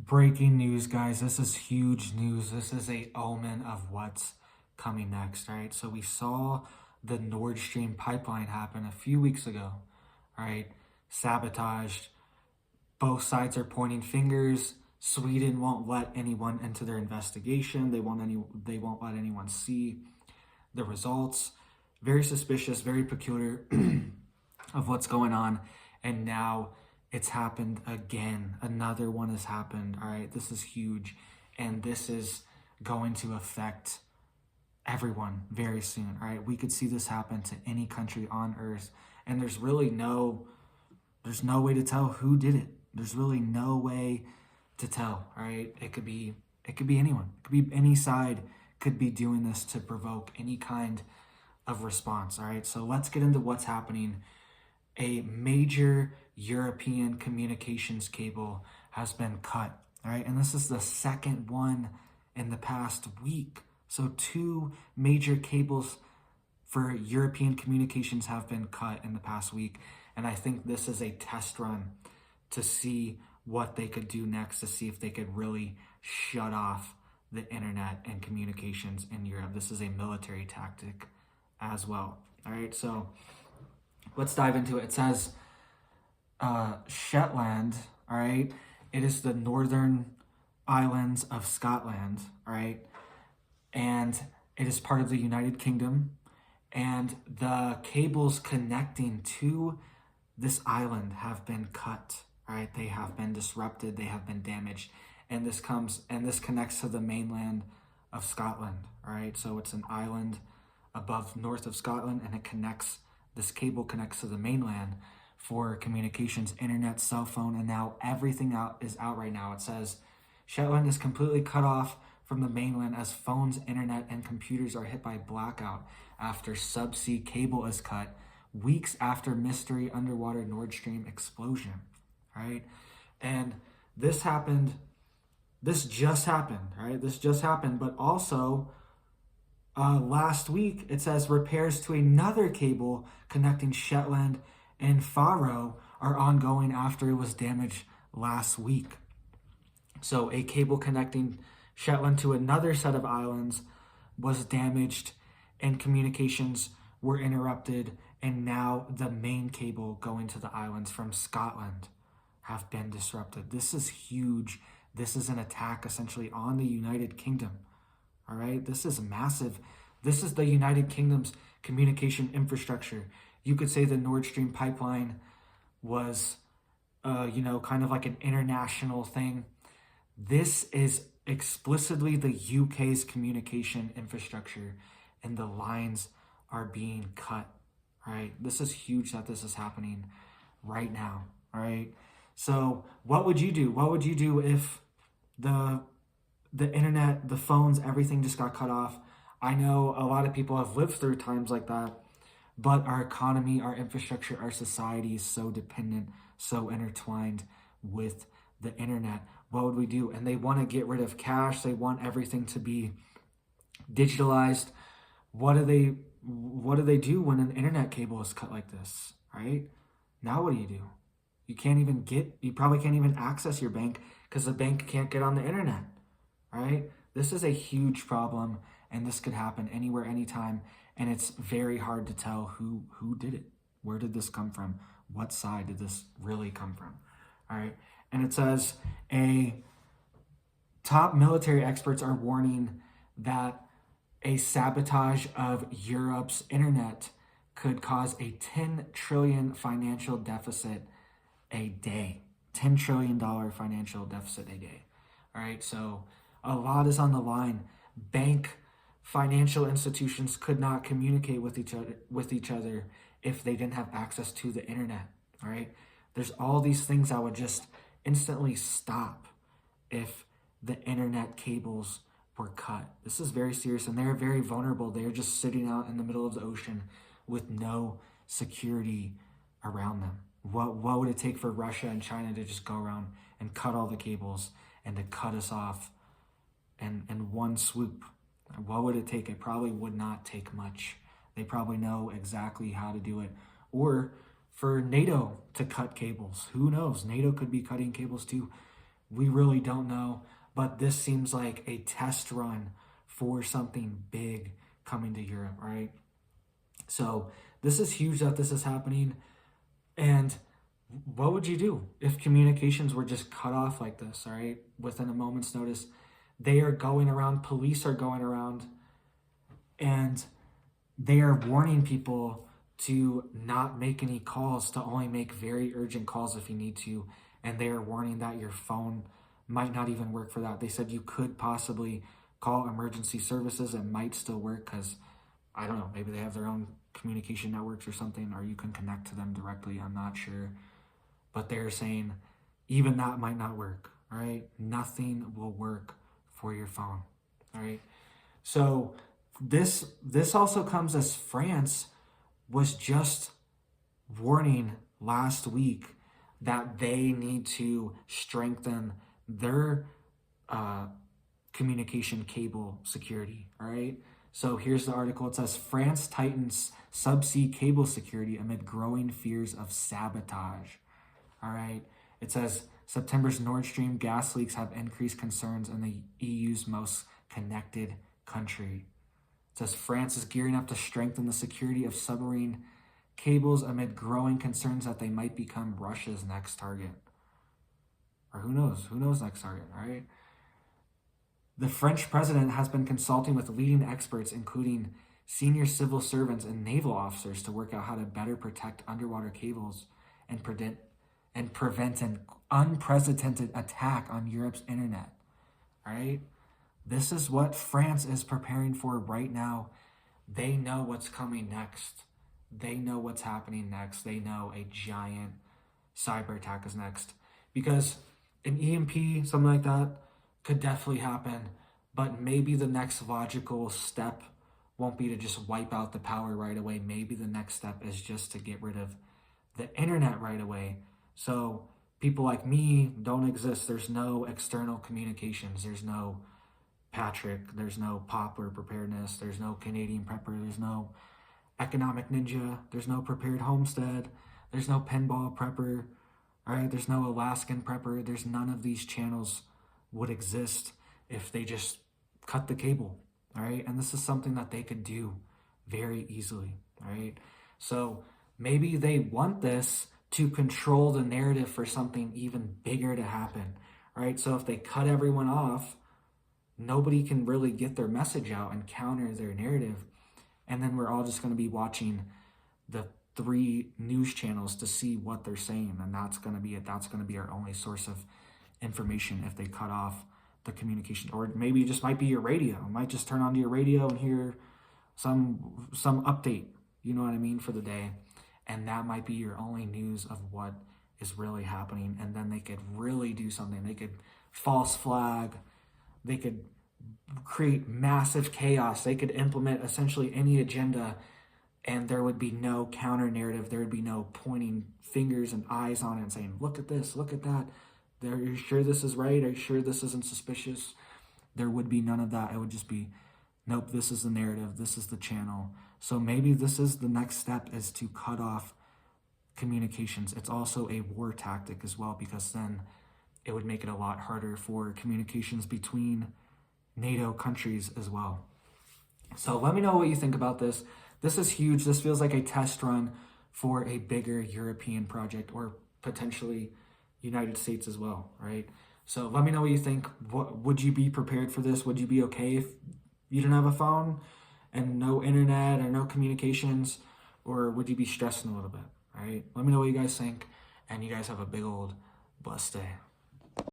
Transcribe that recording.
Breaking news, guys. This is huge news. This is a omen of what's coming next, right? So we saw the Nord Stream pipeline happen a few weeks ago, right? Sabotaged. Both sides are pointing fingers. Sweden won't let anyone into their investigation. They won't let anyone see the results. Very suspicious, very peculiar of what's going on. And now it's happened again. Another one has happened. All right, this is huge. And this is going to affect everyone very soon. All right, we could see this happen to any country on earth. And there's no way to tell who did it. There's really no way to tell. All right, it could be anyone. It could be any side could be doing this to provoke any kind of response. All right, so let's get into what's happening. A major European communications cable has been cut. All right, and this is the second one in the past week. So two major cables for European communications have been cut in the past week. And I think this is a test run to see what they could do next, to see if they could really shut off the internet and communications in Europe. This is a military tactic as well. All right, so let's dive into it. It says Shetland, all right? It is the northern islands of Scotland, all right? And it is part of the United Kingdom. And the cables connecting to this island have been cut, all right? They have been disrupted, they have been damaged. And this connects to the mainland of Scotland, all right? So it's an island north of Scotland, and this cable connects to the mainland for communications, internet, cell phone, and now everything is out right now. It says Shetland is completely cut off from the mainland as phones, internet, and computers are hit by blackout after subsea cable is cut weeks after mystery underwater Nord Stream explosion, right? And this just happened, right? This just happened, but also last week, it says repairs to another cable connecting Shetland and Faroe are ongoing after it was damaged last week. So a cable connecting Shetland to another set of islands was damaged and communications were interrupted, and now the main cable going to the islands from Scotland have been disrupted. This is huge. This is an attack essentially on the United Kingdom. All right, this is massive. This is the United Kingdom's communication infrastructure. You could say the Nord Stream pipeline was, kind of like an international thing. This is explicitly the UK's communication infrastructure, and the lines are being cut. All right, this is huge that this is happening right now. All right, so what would you do? What would you do if the internet, the phones, everything just got cut off? I know a lot of people have lived through times like that, but our economy, our infrastructure, our society is so dependent, so intertwined with the internet. What would we do? And they want to get rid of cash. They want everything to be digitalized. What do they do when an internet cable is cut like this, right? Now what do? You probably can't even access your bank because the bank can't get on the internet, right? This is a huge problem, and this could happen anywhere, anytime, and it's very hard to tell who did it. Where did this come from? What side did this really come from? All right, and it says top military experts are warning that a sabotage of Europe's internet could cause a $10 trillion financial deficit a day. $10 trillion financial deficit a day. All right, so a lot is on the line. Financial institutions could not communicate with each other if they didn't have access to the internet. All right, there's all these things that would just instantly stop if the internet cables were cut. This is very serious, and they're very vulnerable. They're just sitting out in the middle of the ocean with no security around them. What would it take for Russia and China to just go around and cut all the cables and to cut us off in one swoop? What would it take? It probably would not take much. They probably know exactly how to do it. Or for NATO to cut cables. Who knows? NATO could be cutting cables too. We really don't know, but this seems like a test run for something big coming to Europe, right? So this is huge that this is happening. And what would you do if communications were just cut off like this, all right? Within a moment's notice, they are going around, police are going around, and they are warning people to not make any calls, to only make very urgent calls if you need to. And they are warning that your phone might not even work for that. They said you could possibly call emergency services. It might still work because, I don't know, maybe they have their own communication networks or something, or you can connect to them directly. I'm not sure. But they're saying even that might not work, all right? Nothing will work for your phone, all right? So this also comes as France was just warning last week that they need to strengthen their communication cable security, all right? So here's the article. It says, France tightens subsea cable security amid growing fears of sabotage, all right? It says, September's Nord Stream gas leaks have increased concerns in the EU's most connected country. It says, France is gearing up to strengthen the security of submarine cables amid growing concerns that they might become Russia's next target. Or who knows next target, all right? The French president has been consulting with leading experts, including senior civil servants and naval officers, to work out how to better protect underwater cables and prevent an unprecedented attack on Europe's internet. All right? This is what France is preparing for right now. They know what's coming next. They know what's happening next. They know a giant cyber attack is next. Because an EMP, something like that, could definitely happen. But maybe the next logical step won't be to just wipe out the power right away. Maybe the next step is just to get rid of the internet right away. So people like me don't exist. There's no external communications. There's no Patrick. There's no Poplar Preparedness. There's no Canadian Prepper. There's no Economic Ninja. There's no Prepared Homestead. There's no Pinball Prepper. All right. There's no Alaskan Prepper. There's none of these channels would exist if they just cut the cable. All right. And this is something that they could do very easily. All right. So maybe they want this to control the narrative for something even bigger to happen. All right. So if they cut everyone off, nobody can really get their message out and counter their narrative. And then we're all just going to be watching the 3 news channels to see what they're saying. And that's going to be it. That's going to be our only source of information if they cut off the communication. Or maybe it just might be your radio. You might just turn on to your radio and hear some update, you know what I mean, for the day. And that might be your only news of what is really happening. And then they could really do something. They could false flag. They could create massive chaos. They could implement essentially any agenda, and there would be no counter narrative. There would be no pointing fingers and eyes on it and saying, look at this, look at that. Are you sure this is right? Are you sure this isn't suspicious? There would be none of that. It would just be, nope, this is the narrative. This is the channel. So maybe this is the next step, is to cut off communications. It's also a war tactic as well, because then it would make it a lot harder for communications between NATO countries as well. So let me know what you think about this. This is huge. This feels like a test run for a bigger European project, or potentially United States as well, right? So let me know what you think. Would you be prepared for this? Would you be okay if you didn't have a phone and no internet or no communications? Or would you be stressing a little bit, all right? Let me know what you guys think, and you guys have a big old blessed day.